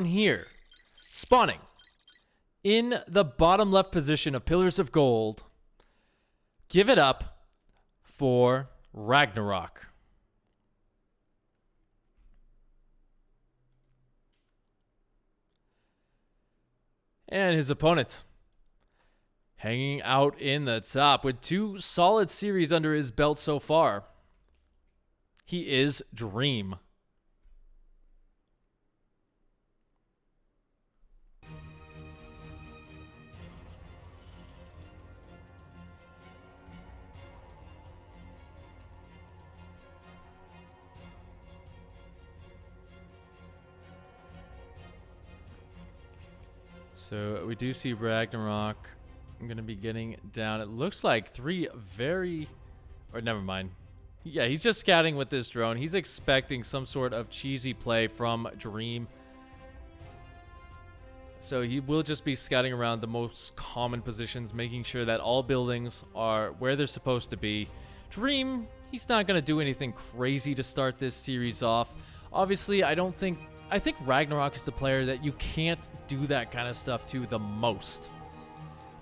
here, spawning in the bottom left position of Pillars of Gold. Give it up for Ragnarok. And his opponent hanging out in the top with 2 solid series under his belt so far. He is Dream. So we do see Ragnarok. I'm going to be getting down. It looks like 3 very... Or never mind. Yeah, he's just scouting with this drone. He's expecting some sort of cheesy play from Dream. So he will just be scouting around the most common positions, making sure that all buildings are where they're supposed to be. Dream, he's not going to do anything crazy to start this series off. Obviously, I think Ragnarok is the player that you can't do that kind of stuff to the most.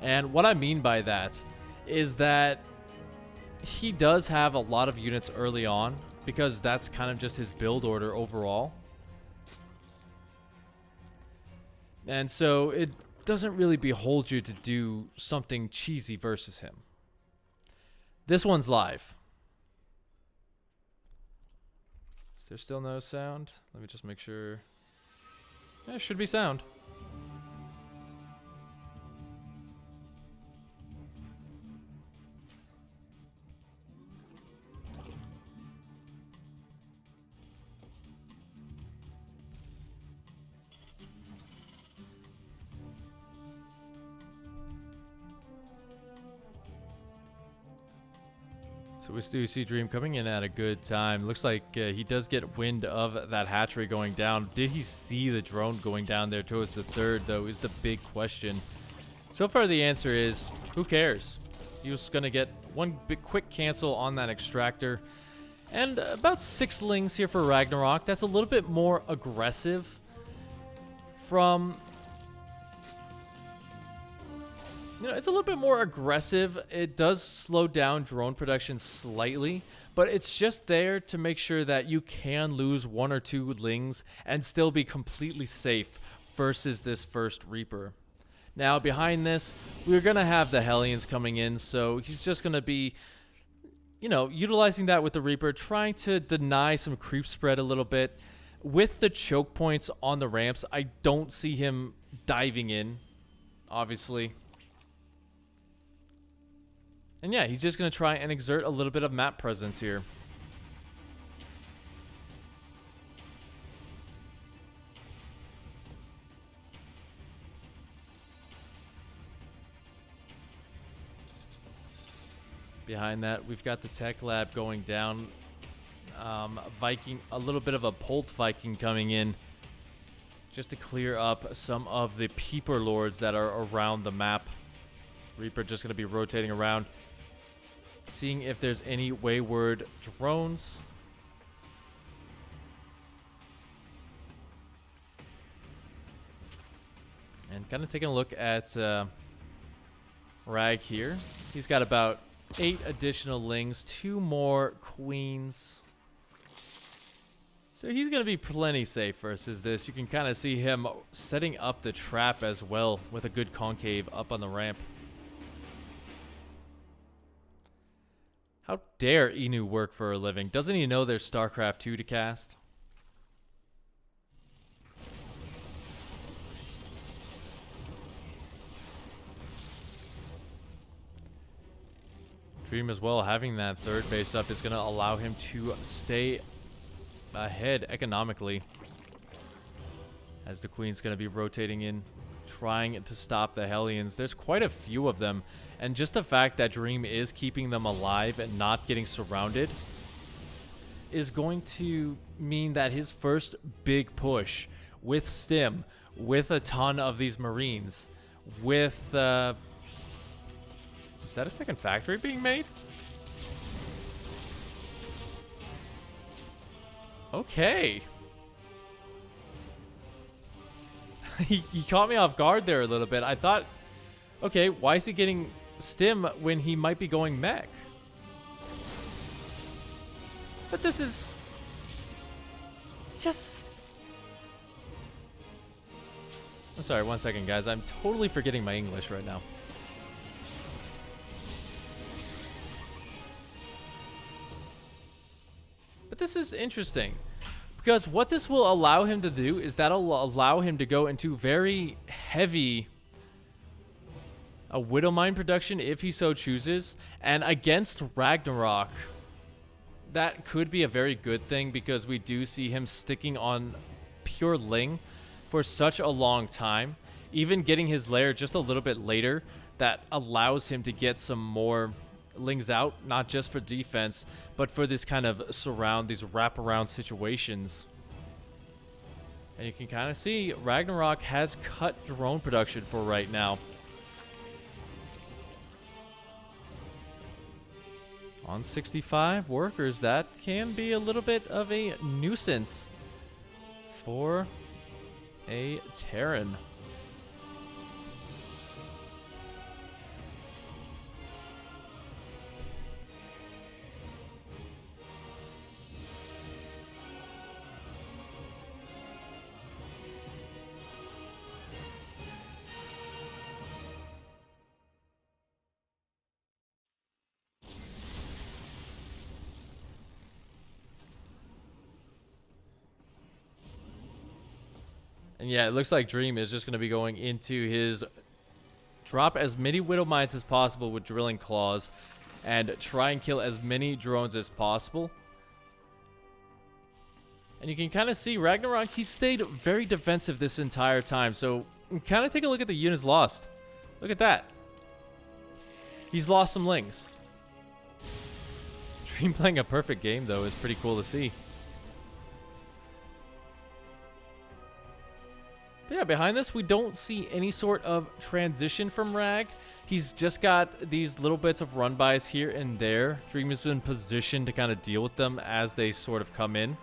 And what I mean by that is that he does have a lot of units early on because that's kind of just his build order overall. And so it doesn't really behold you to do something cheesy versus him. This one's live. Is there still no sound? Let me just make sure. Yeah, it should be sound. So we do see Dream coming in at a good time. Looks like he does get wind of that hatchery going down. Did he see the drone going down there towards the 3rd, though, is the big question. So far, the answer is, who cares? He was going to get one big quick cancel on that extractor. And about 6 lings here for Ragnarok. That's a little bit more aggressive from... You know, it's a little bit more aggressive. It does slow down drone production slightly, but it's just there to make sure that you can lose 1 or 2 lings and still be completely safe versus this first Reaper. Now, behind this, we're going to have the Hellions coming in, so he's just going to be, you know, utilizing that with the Reaper, trying to deny some creep spread a little bit. With the choke points on the ramps, I don't see him diving in, obviously. And yeah, he's just going to try and exert a little bit of map presence here. Behind that, we've got the tech lab going down. Viking, a little bit of a Polt Viking coming in just to clear up some of the Peeper Lords that are around the map. Reaper just going to be rotating around, seeing if there's any wayward drones. And kind of taking a look at Rag here. He's got about 8 additional lings, 2 more queens. So he's going to be plenty safe versus this. You can kind of see him setting up the trap as well with a good concave up on the ramp. How dare Inu work for a living? Doesn't he know there's StarCraft 2 to cast? Dream as well, having that 3rd base up is going to allow him to stay ahead economically. As the Queen's going to be rotating in, trying to stop the Hellions. There's quite a few of them. And just the fact that Dream is keeping them alive and not getting surrounded is going to mean that his first big push with Stim, with a ton of these Marines, with... is that a second factory being made? Okay. He caught me off guard there a little bit. I thought, okay, why is he getting stim when he might be going mech? But this is just... I'm sorry, 1 second, guys. I'm totally forgetting my English right now. But this is interesting, because what this will allow him to do is that'll allow him to go into very heavy Widow Mine production if he so chooses. And against Ragnarok, that could be a very good thing, because we do see him sticking on pure Ling for such a long time. Even getting his lair just a little bit later, that allows him to get some more Lings out, not just for defense, but for this kind of surround, these wraparound situations. And you can kind of see Ragnarok has cut drone production for right now. On 65 workers, that can be a little bit of a nuisance for a Terran. And yeah, it looks like Dream is just going to be going into his drop as many Widow Mines as possible with Drilling Claws and try and kill as many drones as possible. And you can kind of see Ragnarok, he stayed very defensive this entire time. So kind of take a look at the units lost. Look at that. He's lost some Lings. Dream playing a perfect game, though, is pretty cool to see. But yeah, behind this, we don't see any sort of transition from Rag. He's just got these little bits of run-bys here and there. Dream is in position to kind of deal with them as they sort of come in.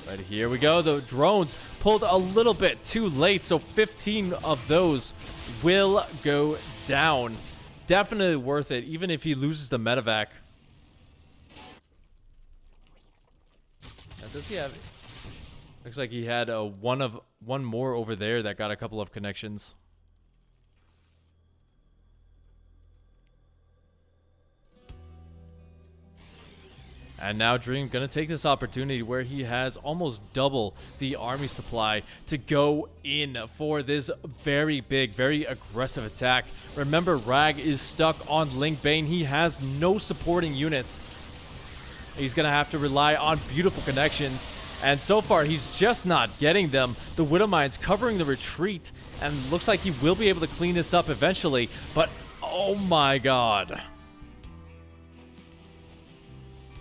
Right, here we go. The drones pulled a little bit too late, so 15 of those will go down. Definitely worth it, even if he loses the medevac. Now, does he have... Looks like he had one more over there that got a couple of connections. And now Dream gonna take this opportunity where he has almost double the army supply to go in for this very big, very aggressive attack. Remember, Rag is stuck on Ling Bane. He has no supporting units. He's gonna have to rely on beautiful connections. And so far, he's just not getting them. The Widow Mine's covering the retreat, and looks like he will be able to clean this up eventually. But, oh my god.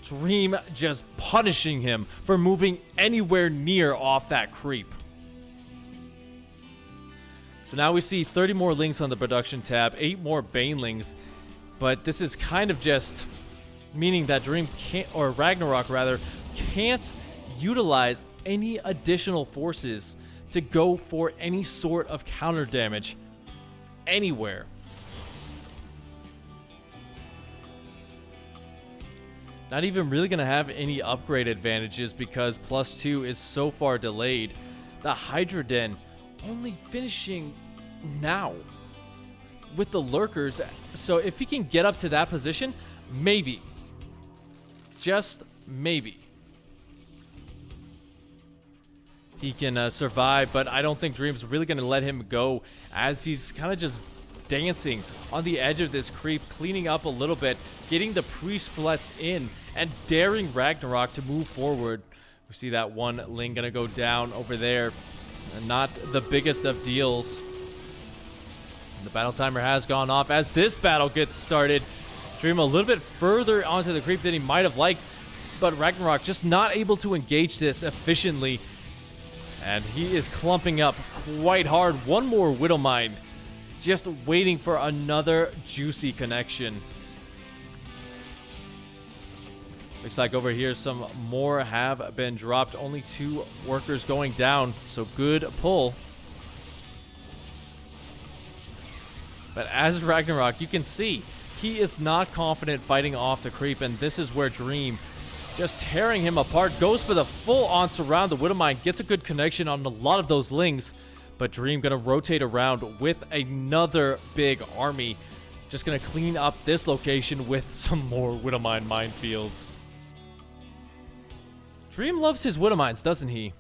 Dream just punishing him for moving anywhere near off that creep. So now we see 30 more Lings on the production tab, 8 more Banelings. But this is kind of just meaning that Dream can't, or Ragnarok rather, can't utilize any additional forces to go for any sort of counter damage anywhere. Not even really going to have any upgrade advantages because +2 is so far delayed. The Hydra Den only finishing now with the Lurkers. So if he can get up to that position, maybe. Just maybe. He can survive, but I don't think Dream's really going to let him go as he's kind of just dancing on the edge of this creep, cleaning up a little bit, getting the pre-splits in, and daring Ragnarok to move forward. We see that one Ling going to go down over there. Not the biggest of deals. The battle timer has gone off as this battle gets started. Dream a little bit further onto the creep than he might have liked, but Ragnarok just not able to engage this efficiently. And he is clumping up quite hard. One more Widow Mine, just waiting for another juicy connection. Looks like over here some more have been dropped. Only 2 workers going down, so good pull. But as Ragnarok, you can see he is not confident fighting off the creep, and this is where Dream, just tearing him apart, goes for the full-on surround. The Widowmine gets a good connection on a lot of those Lings, but Dream gonna rotate around with another big army. Just gonna clean up this location with some more Widowmine minefields. Dream loves his Widowmines, doesn't he?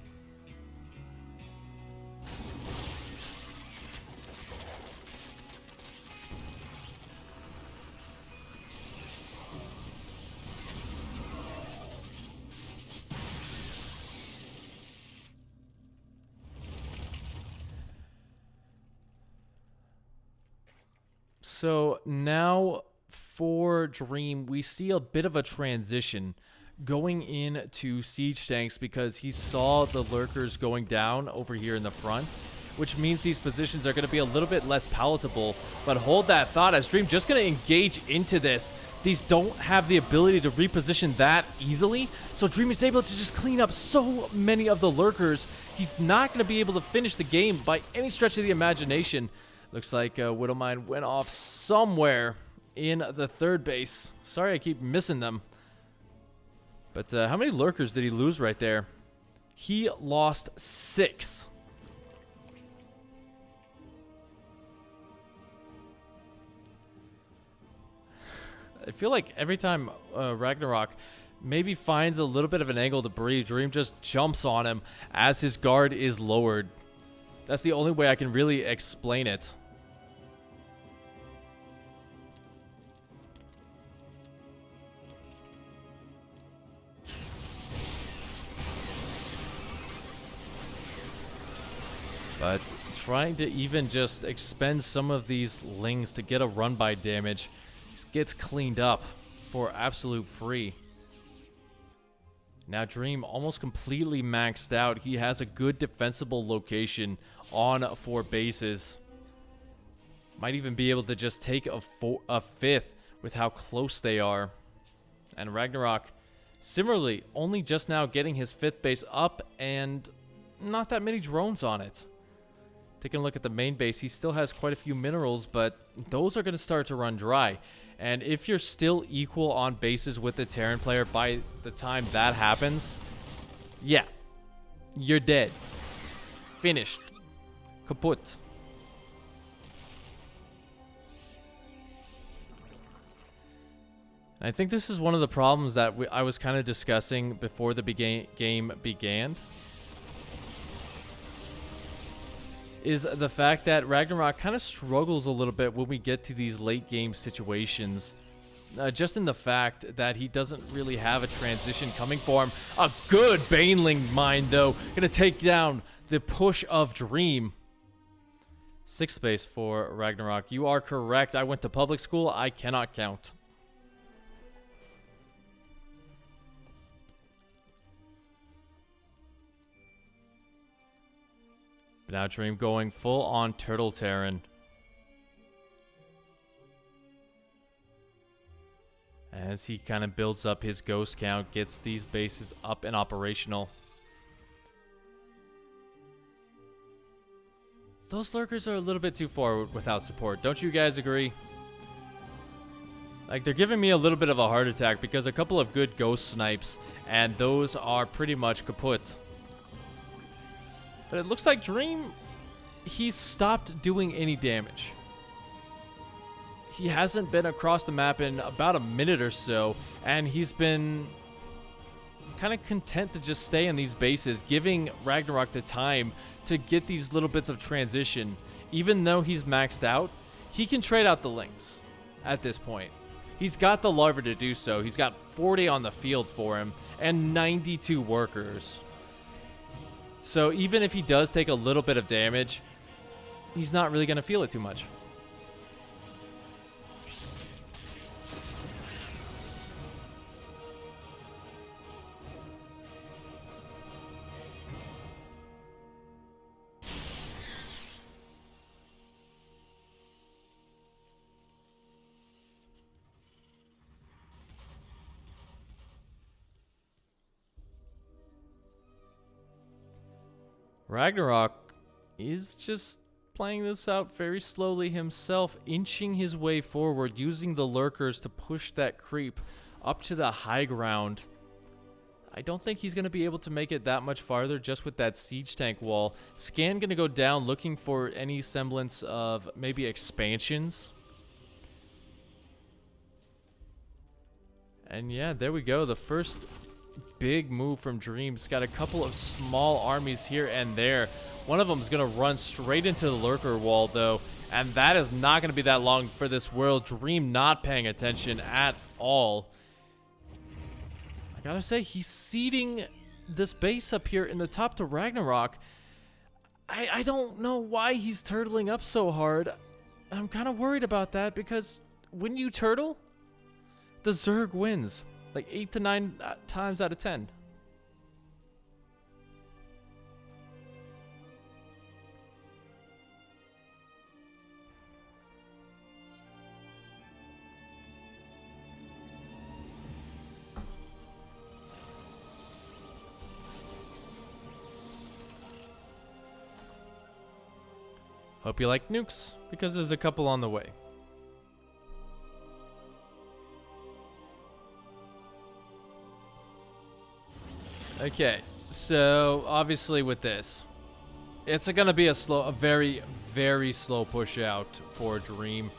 So now for Dream, we see a bit of a transition going into siege tanks because he saw the lurkers going down over here in the front, which means these positions are going to be a little bit less palatable. But hold that thought, as Dream just going to engage into this. These don't have the ability to reposition that easily, so Dream is able to just clean up so many of the lurkers. He's not going to be able to finish the game by any stretch of the imagination. Looks like Widowmine went off somewhere in the 3rd base. Sorry I keep missing them. But how many lurkers did he lose right there? He lost 6. I feel like every time Ragnarok maybe finds a little bit of an angle to breathe, Dream just jumps on him as his guard is lowered. That's the only way I can really explain it. But trying to even just expend some of these Lings to get a run-by damage just gets cleaned up for absolute free. Now Dream almost completely maxed out. He has a good defensible location on 4 bases. Might even be able to just take a 5th with how close they are. And Ragnarok, similarly, only just now getting his 5th base up and not that many drones on it. Taking a look at the main base, he still has quite a few minerals, but those are going to start to run dry. And if you're still equal on bases with the Terran player by the time that happens, yeah, you're dead. Finished. Kaput. I think this is one of the problems that I was kind of discussing before the game began. Is the fact that Ragnarok kind of struggles a little bit when we get to these late game situations. Just in the fact that he doesn't really have a transition coming for him. A good Baneling mine, though. Gonna take down the push of Dream. 6th base for Ragnarok. You are correct. I went to public school. I cannot count. But now Dream going full on Turtle Terran. As he kind of builds up his ghost count, gets these bases up and operational. Those lurkers are a little bit too far without support. Don't you guys agree? Like, they're giving me a little bit of a heart attack because a couple of good ghost snipes, and those are pretty much kaput. But it looks like Dream, he's stopped doing any damage. He hasn't been across the map in about a minute or so, and he's been kind of content to just stay in these bases, giving Ragnarok the time to get these little bits of transition. Even though he's maxed out, he can trade out the Lings at this point. He's got the larva to do so. He's got 40 on the field for him and 92 workers. So even if he does take a little bit of damage, he's not really going to feel it too much. RAGNAROK is just playing this out very slowly himself, inching his way forward, using the lurkers to push that creep up to the high ground. I don't think he's going to be able to make it that much farther just with that siege tank wall. Scan going to go down looking for any semblance of maybe expansions. And yeah, there we go. The first big move from Dream's got a couple of small armies here and there. One of them is going to run straight into the lurker wall, though. And that is not going to be that long for this world. Dream not paying attention at all. I gotta say, he's seeding this base up here in the top to RAGNAROK. I don't know why he's turtling up so hard. I'm kind of worried about that because when you turtle, the Zerg wins. Like 8 to 9 times out of 10. Hope you like nukes, because there's a couple on the way. Okay, so obviously with this, it's gonna be a very, very slow push out for Dream.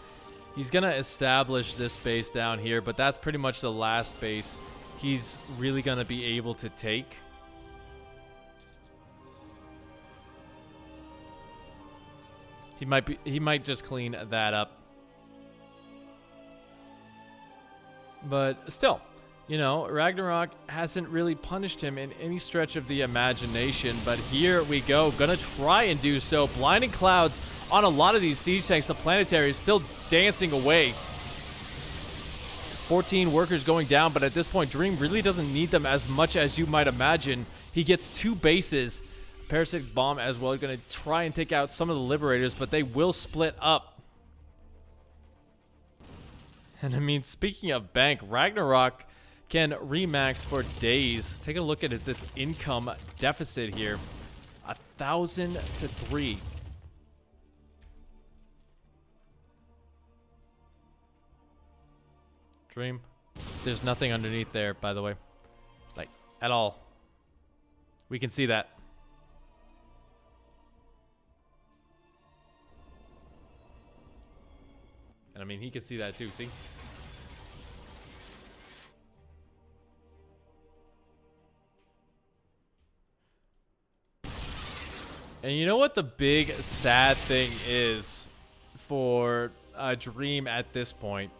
He's gonna establish this base down here, but that's pretty much the last base he's really gonna be able to take. He might just clean that up. But still, you know, RAGNAROK hasn't really punished him in any stretch of the imagination, but here we go. Gonna try and do so. Blinding clouds on a lot of these siege tanks. The planetary is still dancing away. 14 workers going down, but at this point, Dream really doesn't need them as much as you might imagine. He gets 2 bases. Parasitic Bomb as well. Going to try and take out some of the Liberators, but they will split up. And I mean, speaking of bank, RAGNAROK can remax for days. Take a look at this income deficit here. 1,000 to 3. Dream. There's nothing underneath there, by the way. Like, at all. We can see that. And I mean, he can see that too, see? And you know what the big sad thing is for Dream at this point?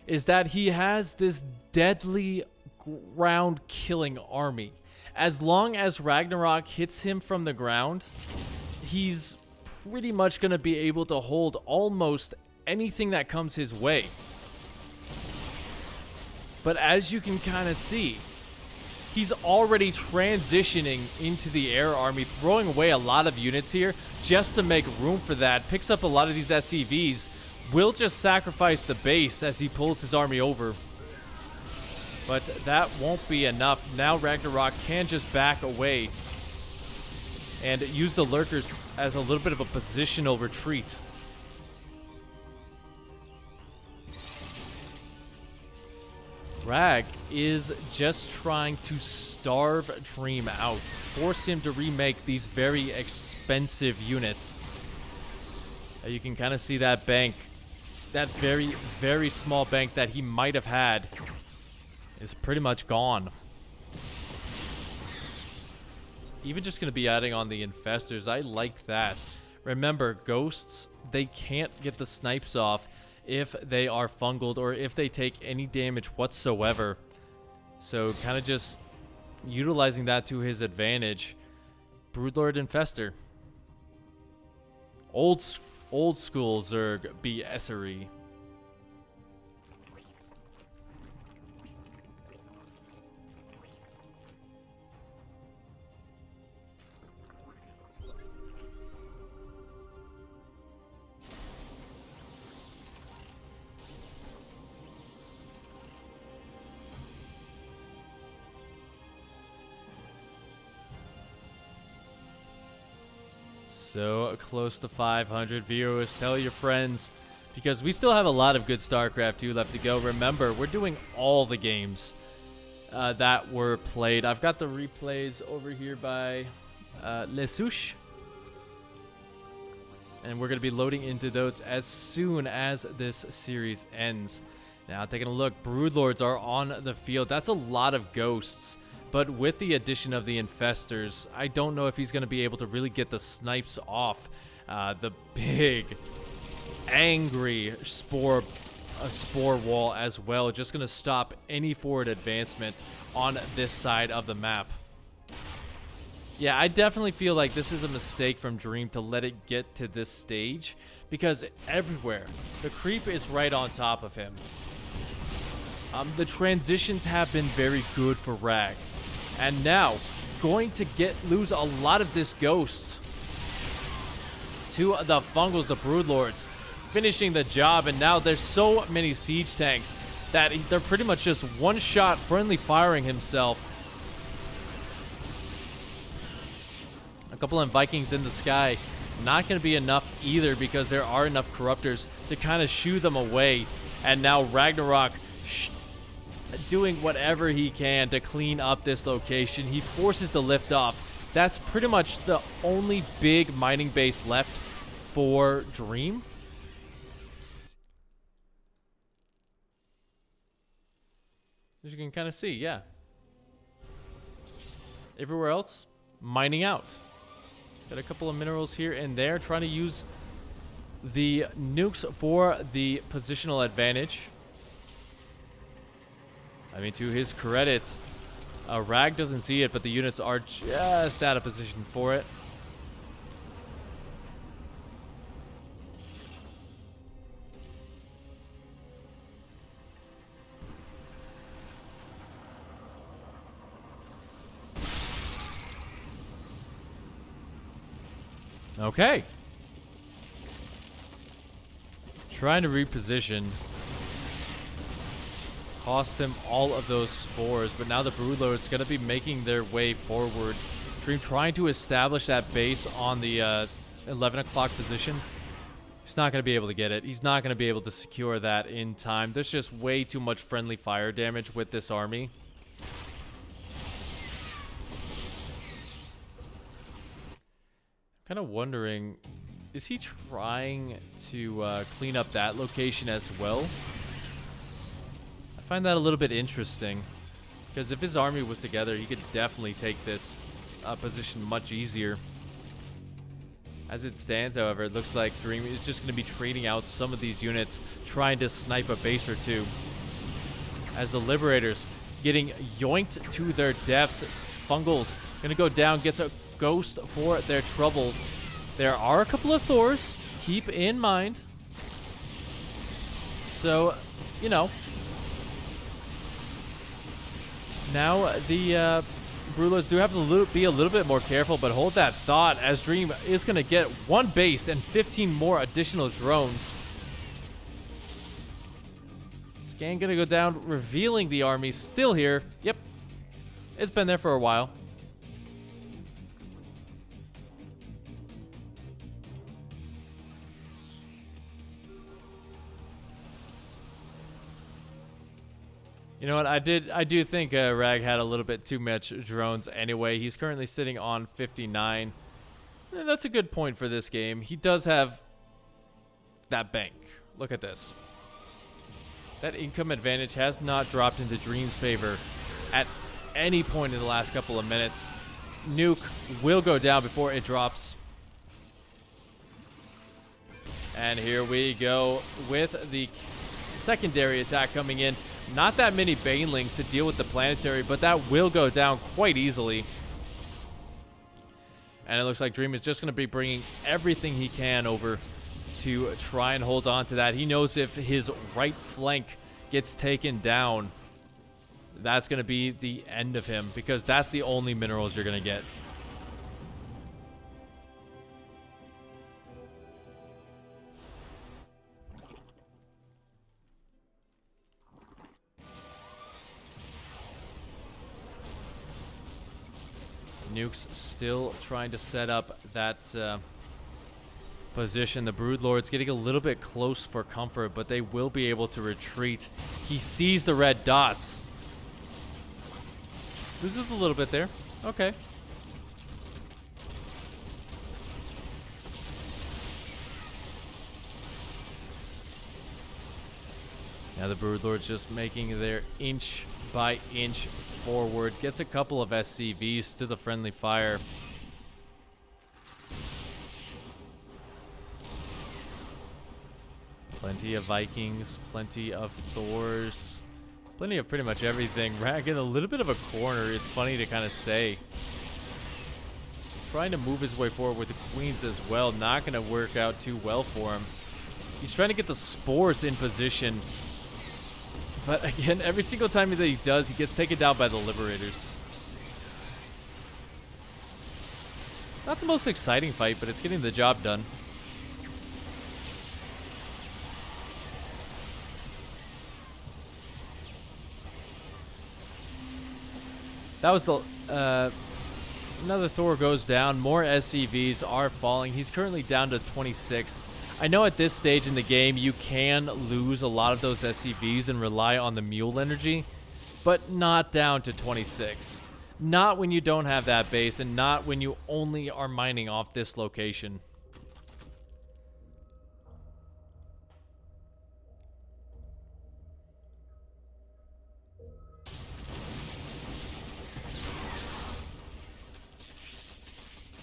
Is that he has this deadly ground killing army. As long as RAGNAROK hits him from the ground, he's pretty much going to be able to hold almost anything that comes his way. But as you can kind of see, he's already transitioning into the air army, throwing away a lot of units here just to make room for that. Picks up a lot of these SCVs, will just sacrifice the base as he pulls his army over. But that won't be enough. Now RAGNAROK can just back away and use the lurkers as a little bit of a positional retreat. Rag is just trying to starve Dream out, force him to remake these very expensive units. You can kind of see that bank, that very, very small bank that he might have had is pretty much gone. Even just going to be adding on the infestors. I like that. Remember, ghosts, they can't get the snipes off if they are fungled or if they take any damage whatsoever. So kind of just utilizing that to his advantage. Broodlord Infestor. Old school Zerg BSery. So close to 500 viewers. Tell your friends, because we still have a lot of good StarCraft 2 left to go. Remember, we're doing all the games that were played. I've got the replays over here by Lesouche, and we're going to be loading into those as soon as this series ends. Now, taking a look, Broodlords are on the field. That's a lot of ghosts. But with the addition of the Infestors, I don't know if he's going to be able to really get the snipes off the big, angry spore wall as well. Just going to stop any forward advancement on this side of the map. Yeah, I definitely feel like this is a mistake from Dream to let it get to this stage, because everywhere, the creep is right on top of him. The transitions have been very good for Rag. And now, going to lose a lot of this ghosts to the Fungals, the Broodlords, finishing the job. And now there's so many siege tanks that they're pretty much just one-shot friendly firing himself. A couple of Vikings in the sky, not going to be enough either, because there are enough Corruptors to kind of shoo them away. And now Ragnarok doing whatever he can to clean up this location. He forces the lift off. That's pretty much the only big mining base left for Dream. As you can kind of see, yeah. Everywhere else, mining out. He's got a couple of minerals here and there, trying to use the nukes for the positional advantage. I mean, to his credit, Rag doesn't see it, but the units are just out of position for it. Okay. Trying to reposition. Cost him all of those spores, but now the Broodlord's going to be making their way forward. Dream trying to establish that base on the 11 o'clock position. He's not going to be able to get it. He's not going to be able to secure that in time. There's just way too much friendly fire damage with this army. I'm kind of wondering, is he trying to clean up that location as well? I find that a little bit interesting, because if his army was together, he could definitely take this position much easier. As it stands, however, it looks like Dream is just going to be trading out some of these units, trying to snipe a base or two. As the Liberators getting yoinked to their deaths. Fungals going to go down, gets a ghost for their troubles. There are a couple of Thors, keep in mind. So, you know. Now, the Broodlords do have to be a little bit more careful, but hold that thought, as Dream is going to get one base and 15 more additional drones. Scan going to go down, revealing the army still here. Yep, it's been there for a while. You know what, I do think Rag had a little bit too much drones anyway. He's currently sitting on 59. And that's a good point for this game. He does have that bank. Look at this. That income advantage has not dropped into Dream's favor at any point in the last couple of minutes. Nuke will go down before it drops. And here we go with the secondary attack coming in. Not that many Banelings to deal with the planetary, but that will go down quite easily. And it looks like Dream is just going to be bringing everything he can over to try and hold on to that. He knows if his right flank gets taken down, that's going to be the end of him, because that's the only minerals you're going to get. Nuke's still trying to set up that position. The Broodlord's getting a little bit close for comfort, but they will be able to retreat. He sees the red dots. Loses a little bit there. Okay. Now the Broodlord's just making their inch by inch forward. Gets a couple of SCVs to the friendly fire. Plenty of Vikings, plenty of Thors, plenty of pretty much everything. Rag in a little bit of a corner, it's funny to kind of say. Trying to move his way forward with the Queens as well. Not going to work out too well for him. He's trying to get the Spores in position. But again, every single time that he does, he gets taken down by the Liberators. Not the most exciting fight, but it's getting the job done. That was the, another Thor goes down. More SCVs are falling. He's currently down to 26. I know at this stage in the game, you can lose a lot of those SCVs and rely on the mule energy, but not down to 26. Not when you don't have that base, and not when you only are mining off this location.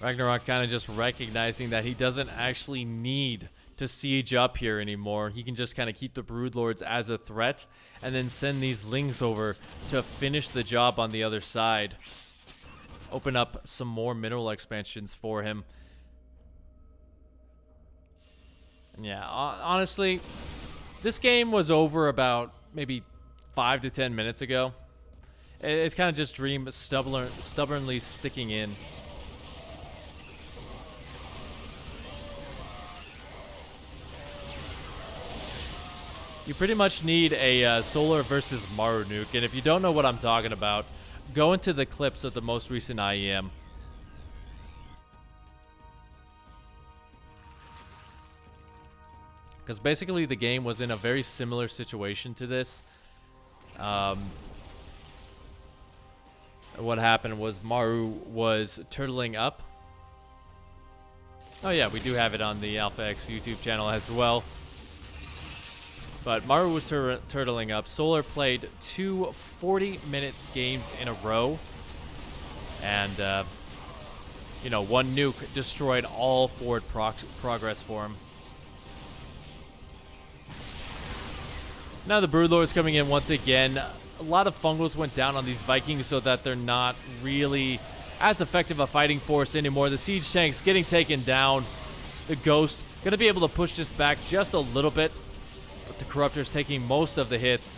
Ragnarok kind of just recognizing that he doesn't actually need to siege up here anymore. He can just kind of keep the Broodlords as a threat and then send these Lings over to finish the job on the other side. Open up some more mineral expansions for him. And yeah, honestly, this game was over about maybe 5 to 10 minutes ago. It's kind of just Dream stubbornly sticking in. You pretty much need a Solar versus Maru nuke, and if you don't know what I'm talking about, go into the clips of the most recent IEM. Because basically the game was in a very similar situation to this. What happened was Maru was turtling up. Oh yeah, we do have it on the Alpha X YouTube channel as well. But Maru was turtling up. Solar played 2 40-minute games in a row. And, you know, one nuke destroyed all forward progress for him. Now the Broodlord's coming in once again. A lot of fungals went down on these Vikings so that they're not really as effective a fighting force anymore. The siege tank's getting taken down. The Ghost going to be able to push this back just a little bit. But the Corruptor's taking most of the hits.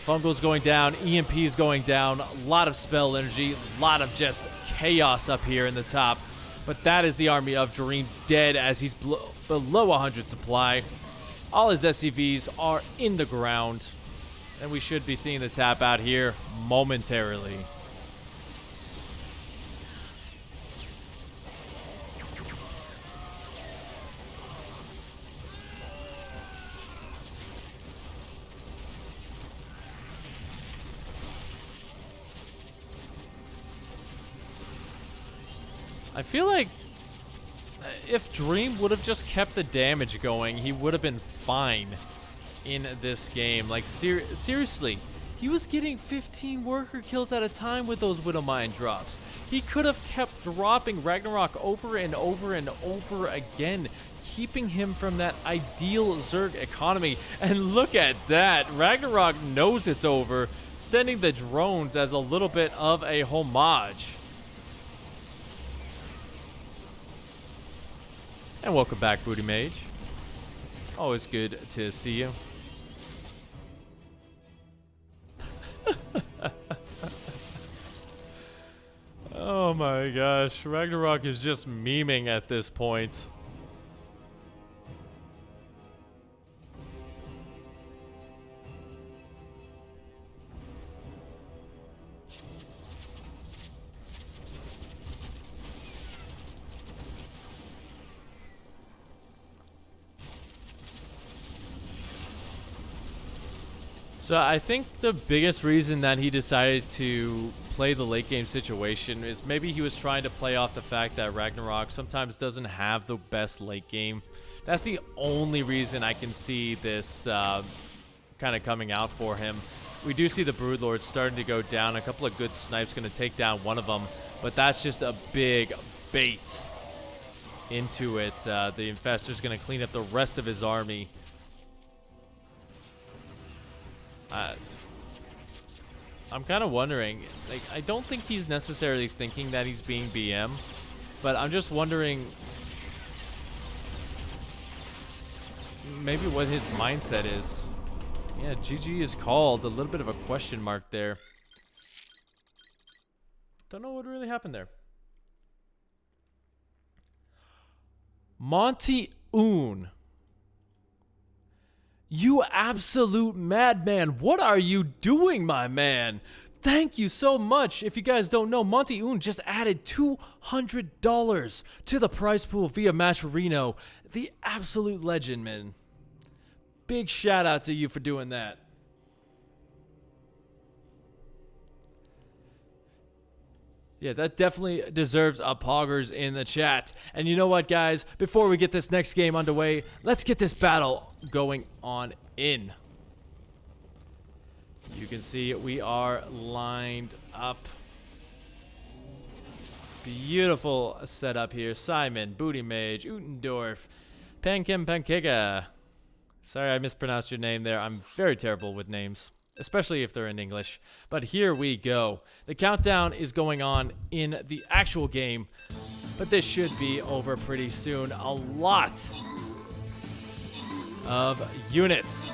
Fungal's going down. EMP's going down. A lot of spell energy. A lot of just chaos up here in the top. But that is the army of Dream dead as he's below 100 supply. All his SCVs are in the ground. And we should be seeing the tap out here momentarily. I feel like if Dream would have just kept the damage going, he would have been fine in this game. Like, seriously, he was getting 15 worker kills at a time with those Widowmine drops. He could have kept dropping Ragnarok over and over and over again, keeping him from that ideal Zerg economy. And look at that. Ragnarok knows it's over, sending the drones as a little bit of a homage. And welcome back, Booty Mage. Always good to see you. Oh my gosh, Ragnarok is just memeing at this point. So I think the biggest reason that he decided to play the late game situation is maybe he was trying to play off the fact that Ragnarok sometimes doesn't have the best late game. That's the only reason I can see this kind of coming out for him. We do see the Broodlord starting to go down. A couple of good snipes going to take down one of them, but that's just a big bait into it. The Infestor's going to clean up the rest of his army. I'm kind of wondering, like, I don't think he's necessarily thinking that he's being BM, but I'm just wondering maybe what his mindset is. Yeah, GG is called. A little bit of a question mark there. Don't know what really happened there. Monty Oon. You absolute madman. What are you doing, my man? Thank you so much. If you guys don't know, Monty Oon just added $200 to the prize pool via Match Reno. The absolute legend, man. Big shout out to you for doing that. Yeah, that definitely deserves a poggers in the chat. And you know what, guys? Before we get this next game underway, let's get this battle going on in. You can see we are lined up. Beautiful setup here. Simon, Booty Mage, Utendorf, Pankim Pankega. Sorry I mispronounced your name there. I'm very terrible with names, especially if they're in English. But here we go. The countdown is going on in the actual game, but this should be over pretty soon. A lot of units.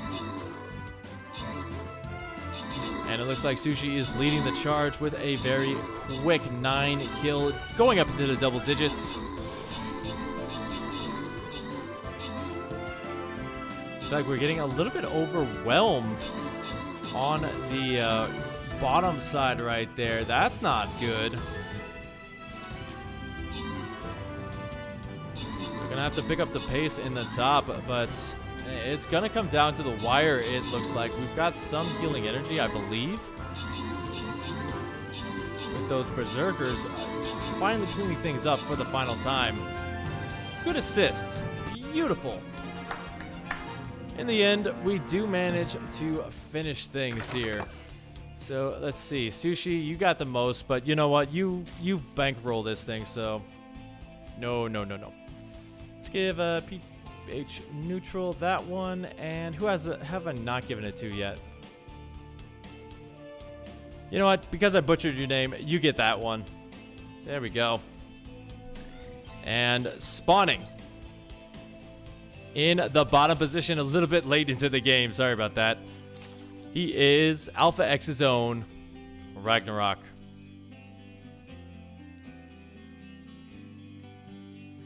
And it looks like Sushi is leading the charge with a very quick 9 kill, going up into the double digits. Looks like we're getting a little bit overwhelmed on the bottom side right there. That's not good. So we're gonna have to pick up the pace in the top, but it's gonna come down to the wire, it looks like. We've got some healing energy, I believe. With those Berserkers finally cleaning things up for the final time. Good assists. Beautiful. In the end, we do manage to finish things here. So let's see, Sushi, you got the most, but you know what? You bankroll this thing, so no. Let's give PH neutral that one, and who have I not given it to yet? You know what? Because I butchered your name, you get that one. There we go. And spawning in the bottom position a little bit late into the game. Sorry about that. He is Alpha X's own Ragnarok.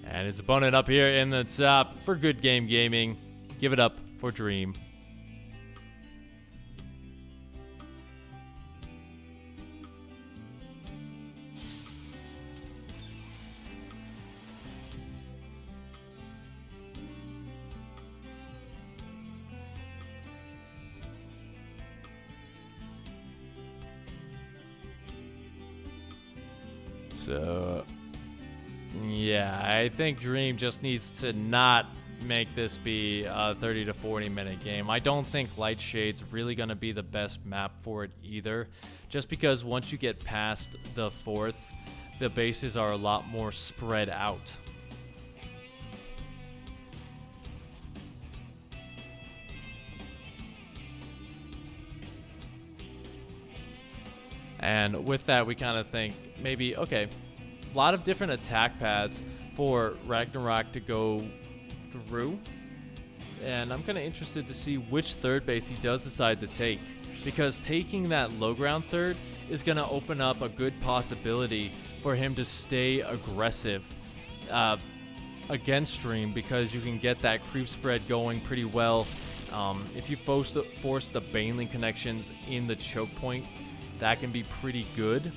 And his opponent up here in the top for Good Game Gaming. Give it up for Dream. So, yeah, I think Dream just needs to not make this be a 30 to 40 minute game. I don't think Light Shade's really going to be the best map for it either, just because once you get past the 4th, the bases are a lot more spread out. And with that, we kind of think maybe, okay, a lot of different attack paths for Ragnarok to go through. And I'm kind of interested to see which third base he does decide to take, because taking that low ground third is going to open up a good possibility for him to stay aggressive against Stream, because you can get that creep spread going pretty well. If you force the Baneling connections in the choke point, that can be pretty good.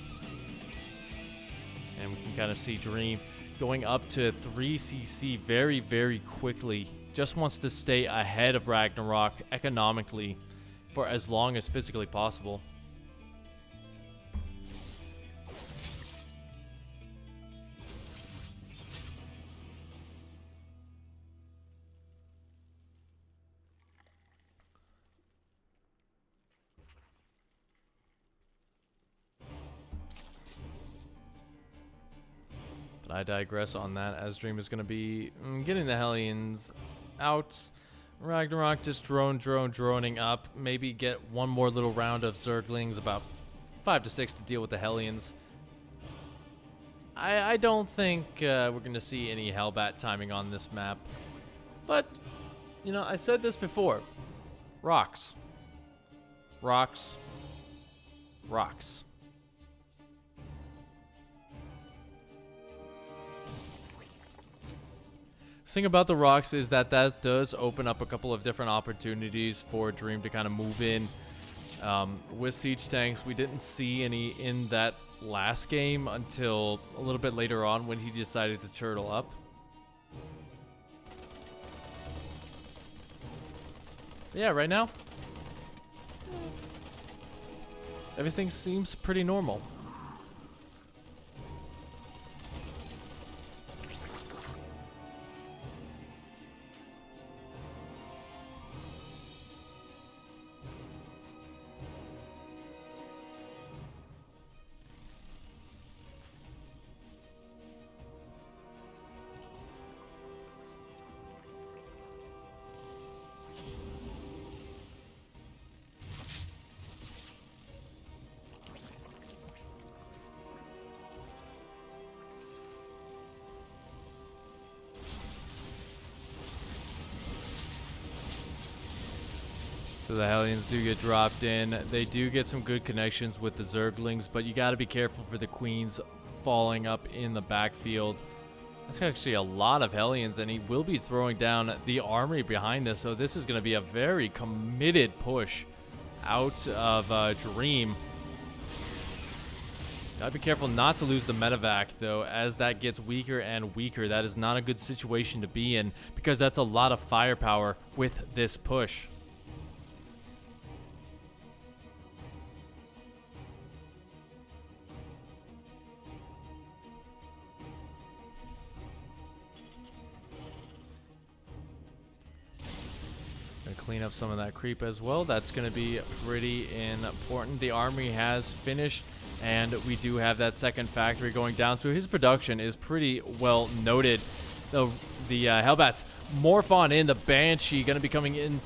And we can kind of see Dream going up to 3cc very, very quickly. Just wants to stay ahead of Ragnarok economically for as long as physically possible. But I digress on that, as Dream is going to be getting the Hellions out. Ragnarok just droning up. Maybe get one more little round of Zerglings, about 5 to 6 to deal with the Hellions. I don't think we're going to see any Hellbat timing on this map. But, you know, I said this before. Rocks. Rocks. Rocks. Thing about the rocks is that does open up a couple of different opportunities for Dream to kind of move in. With siege tanks, we didn't see any in that last game until a little bit later on when he decided to turtle up. But yeah, right now, everything seems pretty normal. So the Hellions do get dropped in. They do get some good connections with the Zerglings, but you got to be careful for the Queens falling up in the backfield. That's actually a lot of Hellions, and he will be throwing down the armory behind this, so this is going to be a very committed push out of Dream. Gotta be careful not to lose the medevac, though, as that gets weaker and weaker. That is not a good situation to be in, because that's a lot of firepower with this push. Clean up some of that creep as well. That's going to be pretty important. The army has finished, and we do have that second factory going down, so his production is pretty well noted. The Hellbats morph on in. The Banshee going to be coming in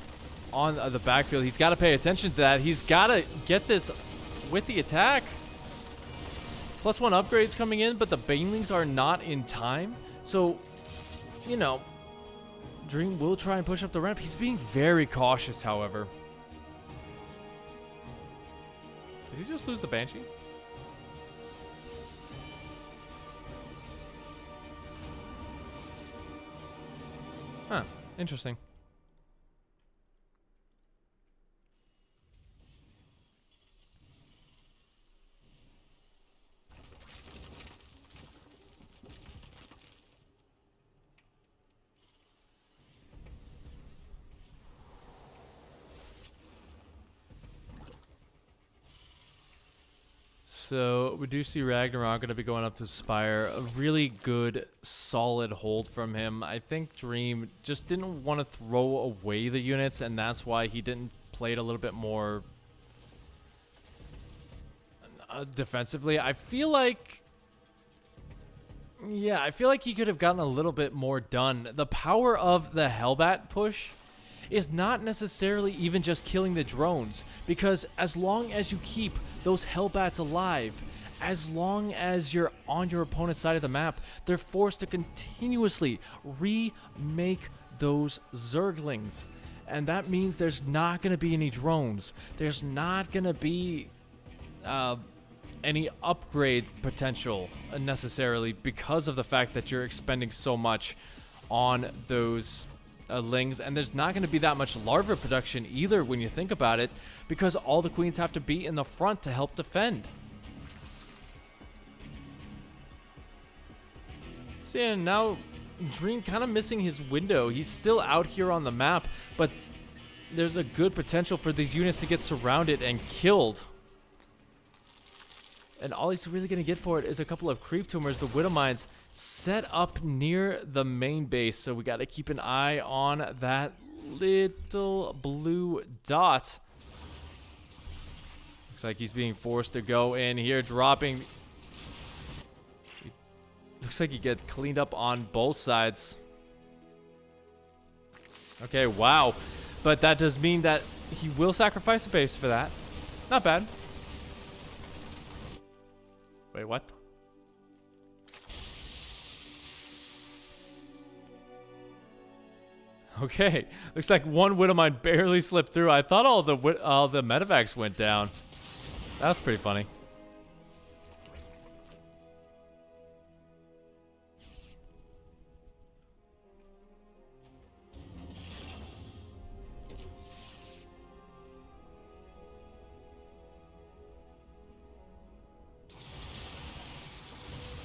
on the backfield. He's got to pay attention to that. He's got to get this with the attack. +1 upgrades coming in, but the Banelings are not in time, so, you know, Dream will try and push up the ramp. He's being very cautious, however. Did he just lose the Banshee? Huh. Interesting. So we do see Ragnarok going to be going up to Spire. A really good, solid hold from him. I think Dream just didn't want to throw away the units, and that's why he didn't play it a little bit more defensively. I feel like, yeah, I feel like he could have gotten a little bit more done. The power of the Hellbat push is not necessarily even just killing the drones, because as long as you keep those Hellbats alive, as long as you're on your opponent's side of the map, they're forced to continuously remake those Zerglings. And that means there's not going to be any drones. There's not going to be any upgrade potential necessarily, because of the fact that you're expending so much on those Lings, and there's not going to be that much larva production either when you think about it, because all the Queens have to be in the front to help defend. So yeah, now Dream kind of missing his window. He's still out here on the map, but there's a good potential for these units to get surrounded and killed. And all he's really going to get for it is a couple of creep tumors. The Widow Mines set up near the main base. So we got to keep an eye on that little blue dot. Looks like he's being forced to go in here, dropping. Looks like he gets cleaned up on both sides. Okay, wow. But that does mean that he will sacrifice a base for that. Not bad. Wait, what? Okay, looks like one Widow Mine barely slipped through. I thought all the medevacs went down. That was pretty funny.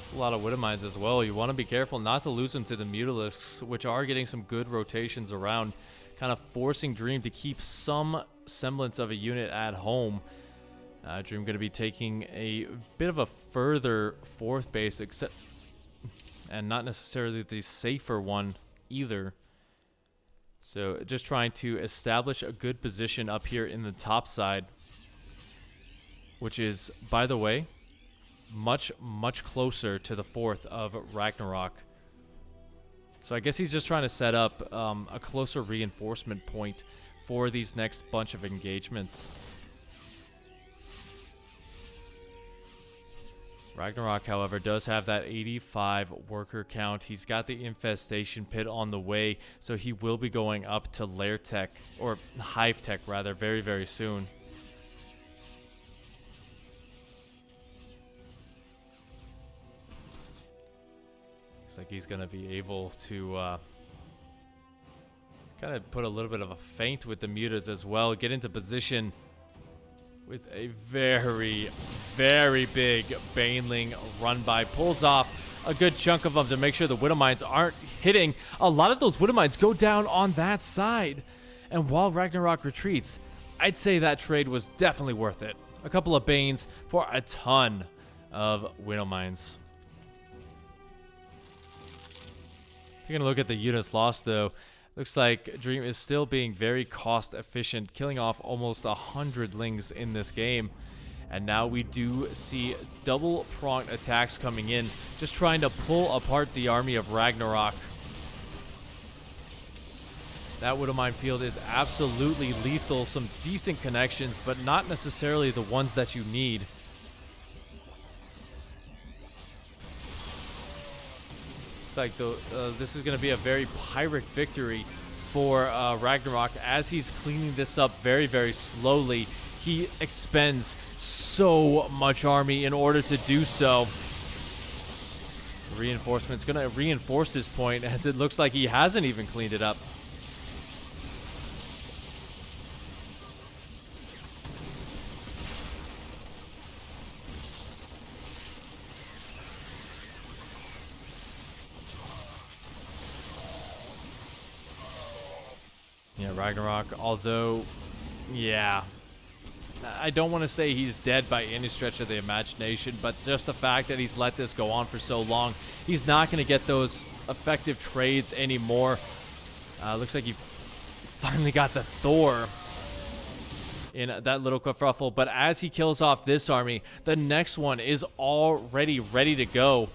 A lot of Widow Mines as well. You want to be careful not to lose them to the Mutalisks, which are getting some good rotations around, kind of forcing Dream to keep some semblance of a unit at home. Dream going to be taking a bit of a further fourth base, except, and not necessarily the safer one either. So just trying to establish a good position up here in the top side, which is, by the way, much closer to the fourth of Ragnarok. So I guess he's just trying to set up a closer reinforcement point for these next bunch of engagements. Ragnarok, however, does have that 85 worker count. He's got the infestation pit on the way, so he will be going up to lair tech, or hive tech rather, very, very soon. Looks like he's going to be able to kind of put a little bit of a feint with the mutas as well. Get into position with a very, very big Baneling run by. Pulls off a good chunk of them to make sure the Widow Mines aren't hitting. A lot of those Widow Mines go down on that side. And while Ragnarok retreats, I'd say that trade was definitely worth it. A couple of Banes for a ton of Widow Mines. Taking a look at the units lost, though, looks like Dream is still being very cost efficient, killing off almost 100 lings in this game. And now we do see double pronged attacks coming in, just trying to pull apart the army of Ragnarok. That Widow Mine field is absolutely lethal. Some decent connections, but not necessarily the ones that you need. Like this is going to be a very Pyrrhic victory for Ragnarok, as he's cleaning this up very, very slowly. He expends so much army in order to do so. The reinforcement's going to reinforce this point, as it looks like he hasn't even cleaned it up. Yeah, Ragnarok, although, yeah, I don't want to say he's dead by any stretch of the imagination, but just the fact that he's let this go on for so long, he's not going to get those effective trades anymore. Looks like he finally got the Thor in that little kerfuffle, but as he kills off this army, the next one is already ready to go.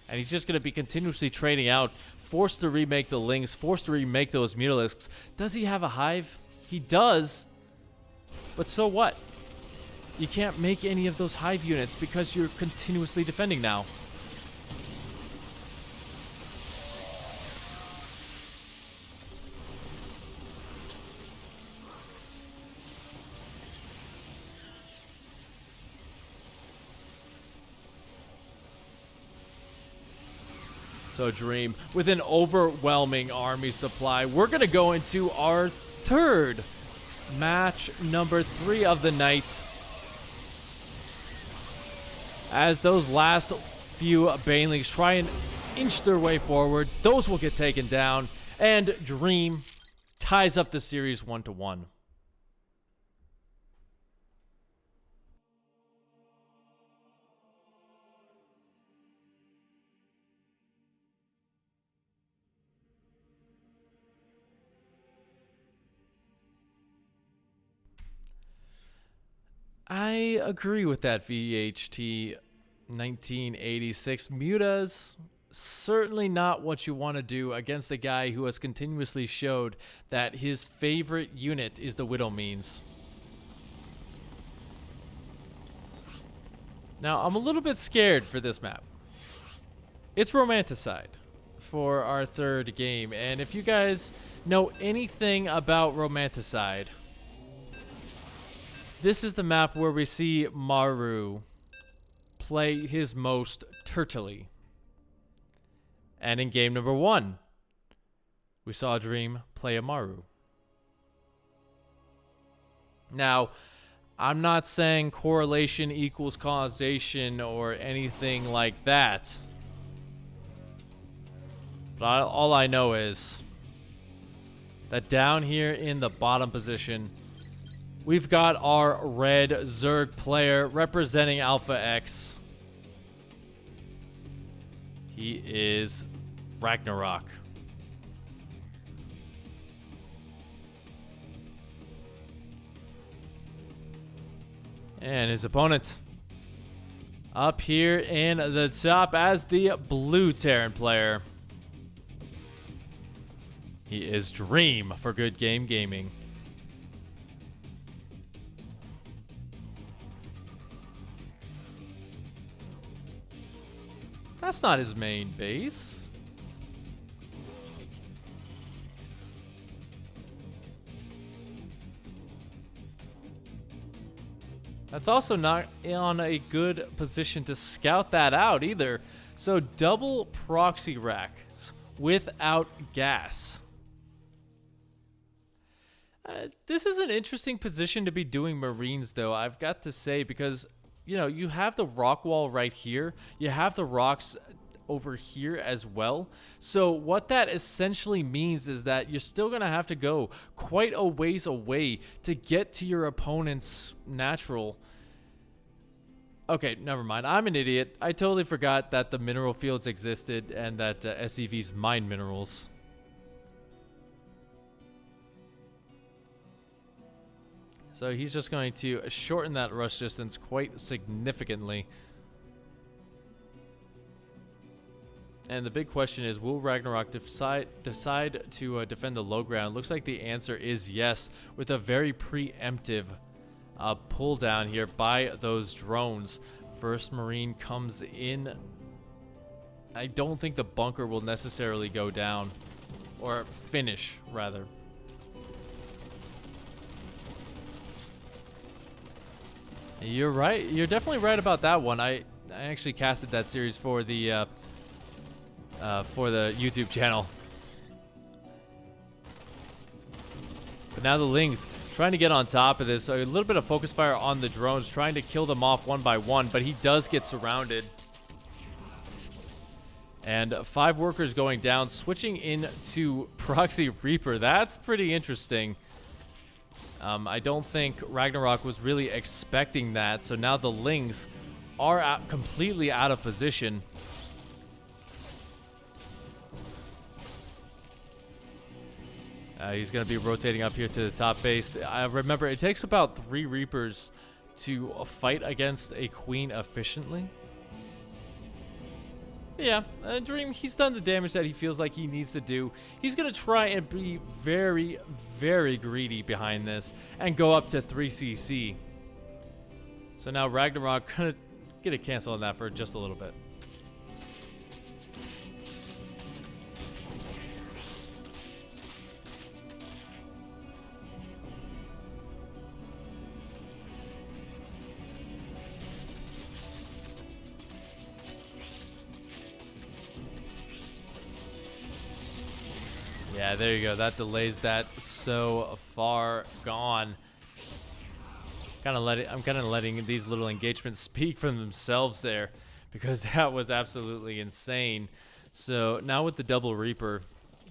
And he's just going to be continuously trading out, forced to remake the Lings, forced to remake those Mutalisks. Does he have a hive? He does. But so what? You can't make any of those hive units because you're continuously defending now. So Dream, with an overwhelming army supply, we're going to go into our third match, number 3 of the night. As those last few Banelings try and inch their way forward, those will get taken down. And Dream ties up the series 1-1. I agree with that, VHT 1986. Muta's certainly not what you want to do against a guy who has continuously showed that his favorite unit is the Widowmeans. Now, I'm a little bit scared for this map. It's Romanticide for our third game, and if you guys know anything about Romanticide, this is the map where we see Maru play his most turtly. And in game number 1, we saw Dream play a Maru. Now, I'm not saying correlation equals causation or anything like that. But all I know is that down here in the bottom position, we've got our red Zerg player representing Alpha X. He is RAGNAROK. And his opponent up here in the top as the blue Terran player. He is Dream for Good Game Gaming. That's not his main base. That's also not on a good position to scout that out either. So double proxy racks without gas. This is an interesting position to be doing Marines, though, I've got to say, because, you know, you have the rock wall right here. You have the rocks over here as well. So what that essentially means is that you're still going to have to go quite a ways away to get to your opponent's natural. Okay, never mind. I'm an idiot. I totally forgot that the mineral fields existed and that SEVs mine minerals. So he's just going to shorten that rush distance quite significantly. And the big question is, will RAGNAROK decide to defend the low ground? Looks like the answer is yes, with a very preemptive pull down here by those drones. First Marine comes in. I don't think the bunker will necessarily go down, or finish, rather. You're right. You're definitely right about that one. I actually casted that series for the YouTube channel. But now the Lings trying to get on top of this. A little bit of focus fire on the drones, trying to kill them off one by one, but he does get surrounded. And 5 workers going down, switching into Proxy Reaper. That's pretty interesting. I don't think RAGNAROK was really expecting that, so now the Lings are completely out of position. He's going to be rotating up here to the top base. Remember, it takes about 3 Reapers to fight against a Queen efficiently. Yeah, Dream, he's done the damage that he feels like he needs to do. He's going to try and be very, very greedy behind this and go up to 3cc. So now RAGNAROK going to get a cancel on that for just a little bit. Yeah, there you go. That delays that so far gone. I'm kind of letting these little engagements speak for themselves there, because that was absolutely insane. So now with the double Reaper,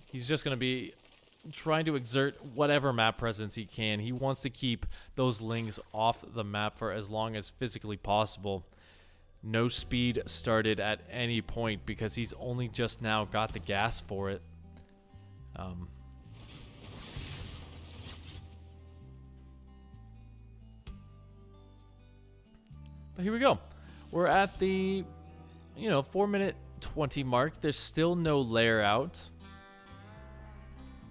he's just going to be trying to exert whatever map presence he can. He wants to keep those lings off the map for as long as physically possible. No speed started at any point because he's only just now got the gas for it. But here we go. We're at the, 4-minute 20 mark. There's still no layer out.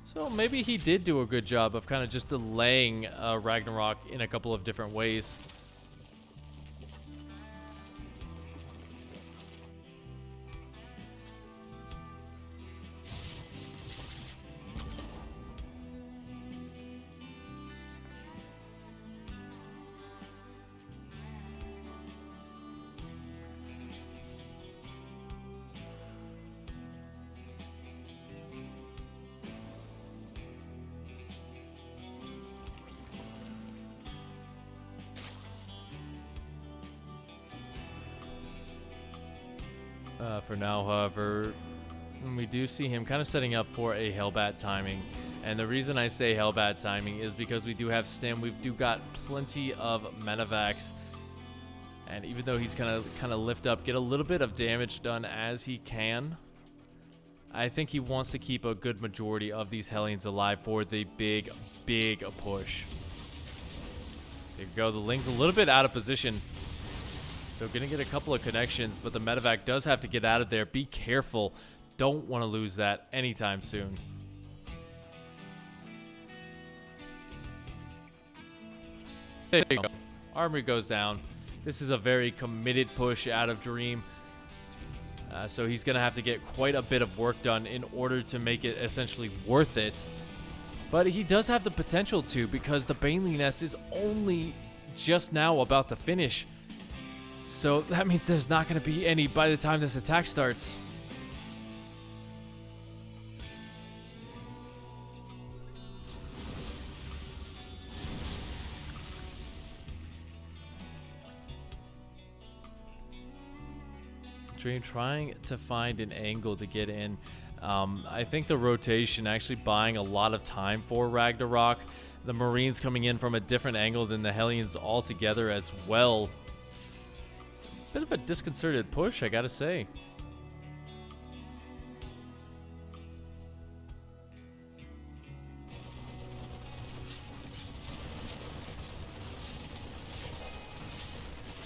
So maybe he did do a good job of kind of just delaying Ragnarok in a couple of different ways. For now, however, we do see him kind of setting up for a Hellbat timing. And the reason I say Hellbat timing is because we do have Stim. We do got plenty of Medivacs. And even though he's kind of lift up, get a little bit of damage done as he can, I think he wants to keep a good majority of these Hellions alive for the big push. There you go. The Ling's a little bit out of position. So gonna get a couple of connections, but the medevac does have to get out of there. Be careful. Don't want to lose that anytime soon. There you go. Armory goes down. This is a very committed push out of Dream. So he's gonna have to get quite a bit of work done in order to make it essentially worth it. But he does have the potential to, because the Baneling Nest is only just now about to finish. So that means there's not going to be any by the time this attack starts. Dream trying to find an angle to get in. I think the rotation actually buying a lot of time for Ragnarok. The Marines coming in from a different angle than the Hellions altogether as well. Bit of a disconcerted push, I gotta say.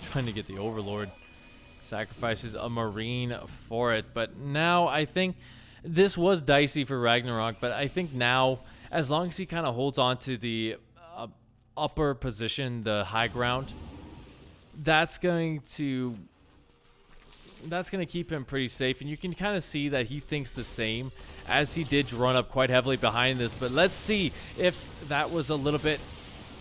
Trying to get the Overlord. Sacrifices a Marine for it. But now I think this was dicey for Ragnarok, but I think now, as long as he kind of holds on to the upper position, the high ground, that's going to keep him pretty safe. And you can kind of see that he thinks the same, as he did run up quite heavily behind this. But let's see if that was a little bit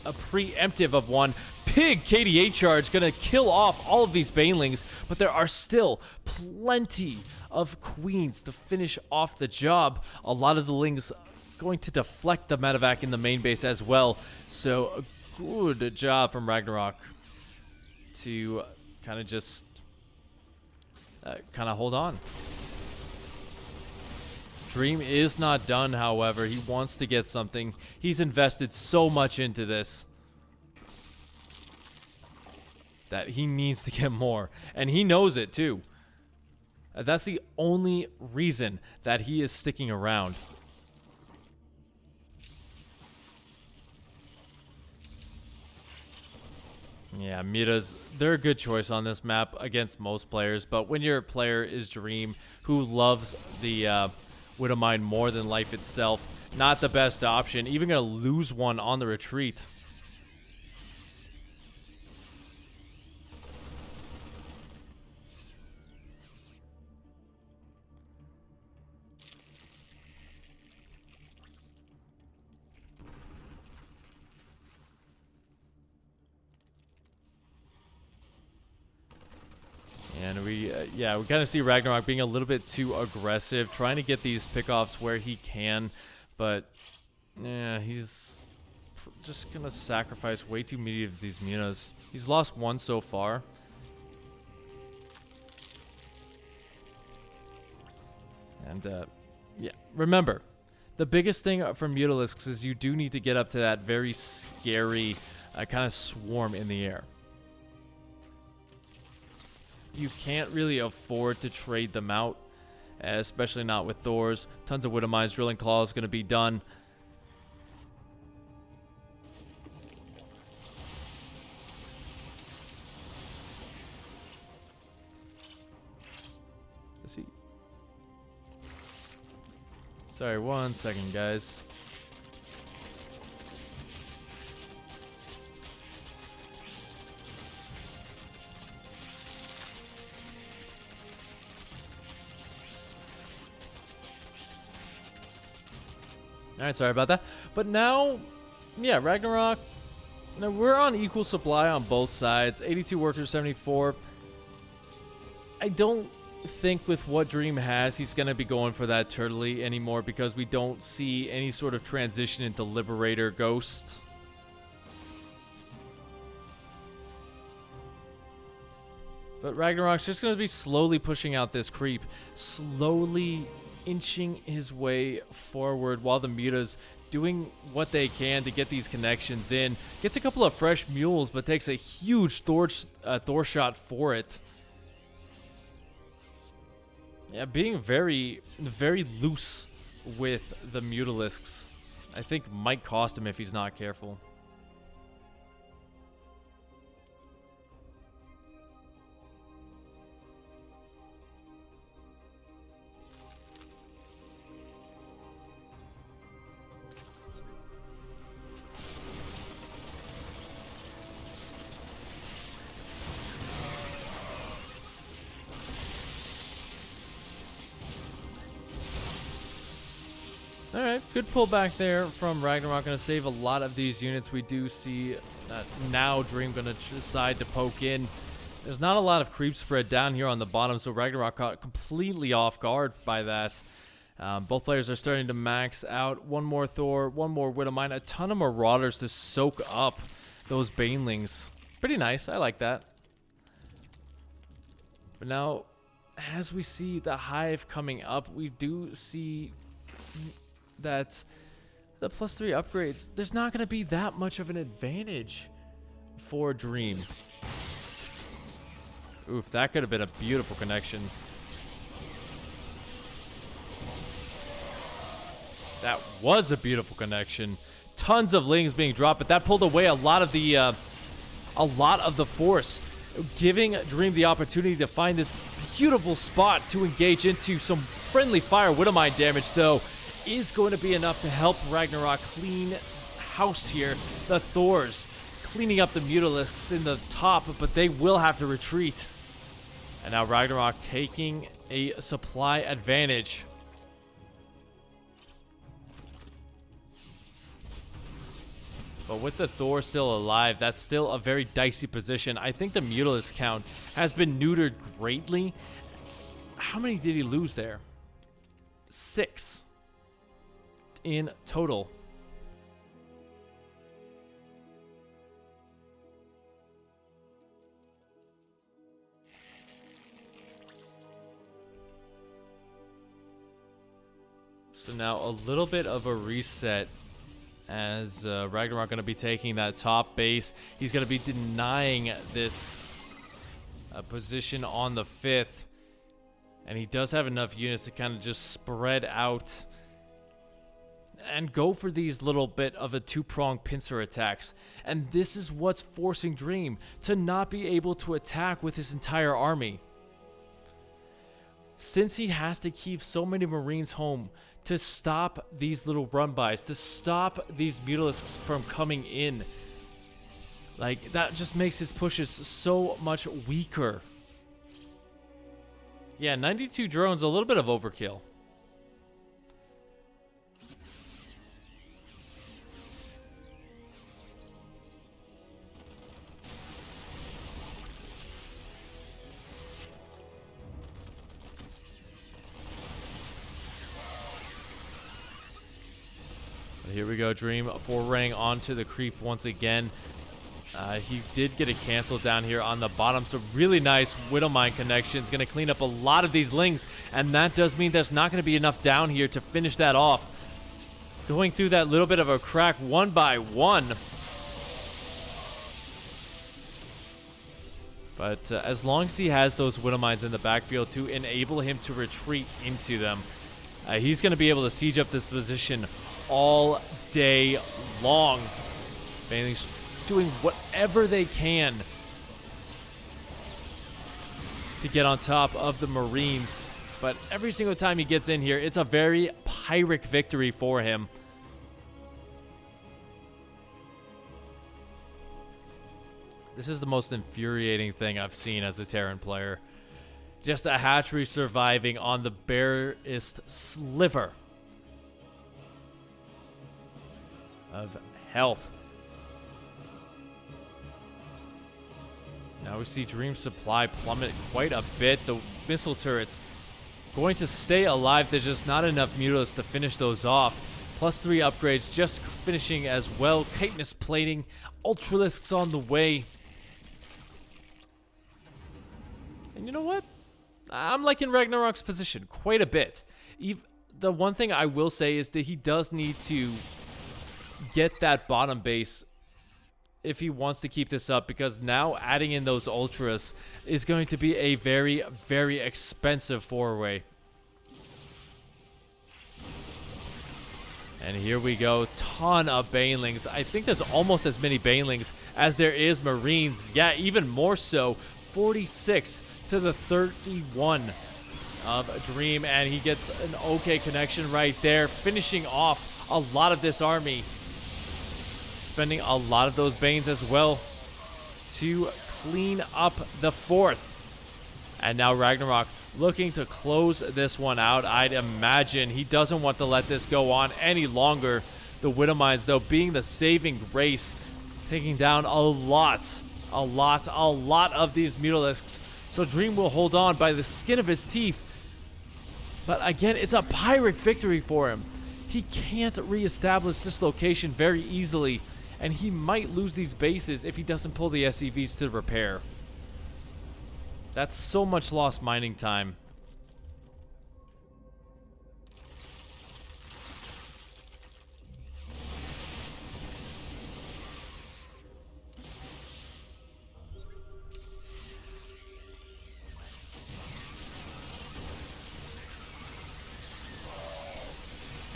a preemptive of one. Big KDA charge gonna kill off all of these Banelings, but there are still plenty of Queens to finish off the job. A lot of the Lings going to deflect the medevac in the main base as well. So a good job from Ragnarok to kind of just hold on. Dream is not done, however. He wants to get something. He's invested so much into this that he needs to get more, and he knows it too. That's the only reason that he is sticking around. Yeah, Miras, they're a good choice on this map against most players, but when your player is Dream, who loves the Widowmine more than life itself, not the best option. Even gonna lose one on the retreat. And we kind of see Ragnarok being a little bit too aggressive, trying to get these pickoffs where he can, but yeah, he's just gonna sacrifice way too many of these Munas. He's lost one so far. And yeah, remember, The biggest thing for Mutalisks is you do need to get up to that very scary kind of swarm in the air. You can't really afford to trade them out, especially not with Thors. Tons of Widowmines, Drilling Claw is going to be done. Let's see. Sorry, 1 second, guys. Alright, sorry about that. But now, yeah, Ragnarok, now we're on equal supply on both sides. 82 workers, 74. I don't think with what Dream has, he's going to be going for that Turtley anymore because we don't see any sort of transition into Liberator Ghost. But Ragnarok's just going to be slowly pushing out this creep, slowly inching his way forward while the Muta's doing what they can to get these connections in. Gets a couple of fresh mules, but takes a huge Thor shot for it. Yeah, being very, very loose with the Mutalisks, I think might cost him if he's not careful. Alright, good pullback there from Ragnarok. Going to save a lot of these units. We do see now Dream going to decide to poke in. There's not a lot of creep spread down here on the bottom, so Ragnarok caught completely off guard by that. Both players are starting to max out. One more Thor, one more Widowmine, a ton of Marauders to soak up those Banelings. Pretty nice, I like that. But now, as we see the Hive coming up, we do see that the +3 upgrades, there's not going to be that much of an advantage for Dream. Oof, that could have been a beautiful connection. That was a beautiful connection. Tons of Lings being dropped, but that pulled away a lot of the force, giving Dream the opportunity to find this beautiful spot to engage into some friendly fire. Widowmine damage, though, is going to be enough to help Ragnarok clean house here. The Thors cleaning up the Mutalisks in the top, but they will have to retreat. And now Ragnarok taking a supply advantage. But with the Thor still alive, that's still a very dicey position. I think the Mutalisk count has been neutered greatly. How many did he lose there? 6 in total. So now a little bit of a reset as Ragnarok going to be taking that top base. He's going to be denying this position on the 5th. And he does have enough units to kind of just spread out and go for these little bit of a two-pronged pincer attacks. And this is what's forcing Dream to not be able to attack with his entire army. Since he has to keep so many Marines home to stop these little run-bys, to stop these Mutalisks from coming in, like, that just makes his pushes so much weaker. Yeah, 92 drones, a little bit of overkill. Here we go, Dream foraying onto the creep once again. He did get a cancel down here on the bottom, so really nice Widowmine connections. Going to clean up a lot of these Lings, and that does mean there's not going to be enough down here to finish that off. going through that little bit of a crack one by one. But as long as he has those Widow Mines in the backfield to enable him to retreat into them, he's going to be able to siege up this position all day long. Banelings doing whatever they can to get on top of the Marines. But every single time he gets in here, it's a very Pyrrhic victory for him. This is the most infuriating thing I've seen as a Terran player. Just a hatchery surviving on the barest sliver of health. Now we see Dream supply plummet quite a bit. The missile turrets going to stay alive. There's just not enough Mutilis to finish those off. +3 upgrades just finishing as well. Chitinous plating. Ultralisks on the way. And you know what? I'm liking Ragnarok's position quite a bit. The one thing I will say is that he does need to get that bottom base if he wants to keep this up, because now adding in those Ultras is going to be a very, very expensive four-way. And here we go. Ton of Banelings. I think there's almost as many Banelings as there is Marines. Yeah, even more so. 46 to the 31 of Dream, and he gets an okay connection right there, finishing off a lot of this army. Spending a lot of those Banes as well to clean up the fourth. And now Ragnarok looking to close this one out. I'd imagine he doesn't want to let this go on any longer. The Widow Mines, though, being the saving grace, taking down a lot of these Mutilisks. So Dream will hold on by the skin of his teeth. But again, it's a Pyrrhic victory for him. He can't reestablish this location very easily, and he might lose these bases if he doesn't pull the SCVs to repair. That's so much lost mining time.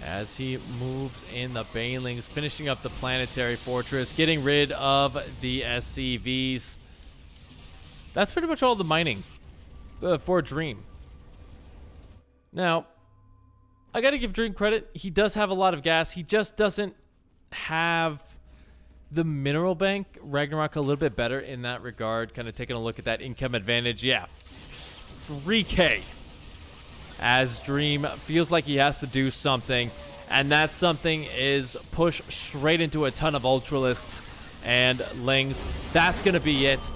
As he moves in the Banelings, finishing up the planetary fortress, getting rid of the SCVs. That's pretty much all the mining for Dream. Now, I gotta give Dream credit. He does have a lot of gas. He just doesn't have the mineral bank. Ragnarok a little bit better in that regard. Kind of taking a look at that income advantage. Yeah, 3K. As Dream feels like he has to do something, and that something is push straight into a ton of Ultralisks and Lings. That's going to be it.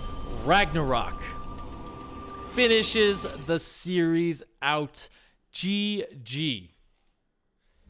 Ragnarok finishes the series out. GG.